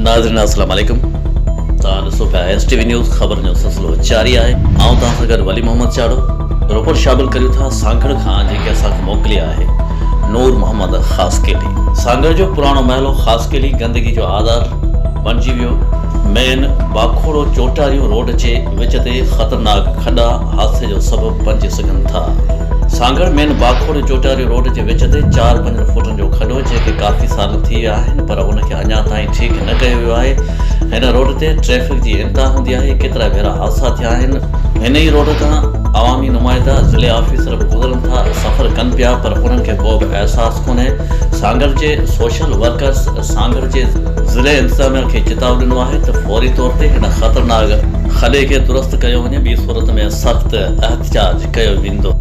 नाज़रीन अस्सलाम वालेकुम। तव्हां ॾिसो पिया STV न्यूज़ ख़बर जो सिलसिलो जारी आहे। आउं तव्हां सां गॾु वली मोहम्मद चाड़ो। रिपोर्ट शामिल करियूं था सांगड़ खां जेके असांखे मोकिली आहे नूर मोहम्मद ख़ासकेली। सांगड़ जो पुराणो महलो ख़ासकेली गंदगी जो आधार बणिजी वियो। मेन बाखोड़ो चोटारियूं रोड जे विच ते ख़तरनाक खॾा हादसे जो सबबु बणिजी सघनि था। सांगड़ मेन बाखोड़ो चोटारियूं रोड जे विच ते 4-5 फुटनि जो खॾो जेके काफ़ी साल थी विया आहिनि पर उनखे अञा ताईं ठीकु न कयो वियो आहे। हिन रोड ते ट्रैफ़िक जी इंतिहा हूंदी आहे। केतिरा भेरा हादसा थिया आहिनि। हिन ई रोड तां अवामी नुमाइंदा ज़िले ऑफिसर बि गुज़रनि था, सफ़र कनि पिया पर उन्हनि खे को बि अहसासु कोन्हे। सांगड़ जे सोशल वर्कर्स सांगड़ जे ज़िले इंतज़ामिया खे चिताव ॾिनो आहे त फौरी तौर ते हिन ख़तरनाक खॾे खे दुरुस्त कयो वञे, ॿी सूरत में सख़्तु एहतिजाज कयो वेंदो।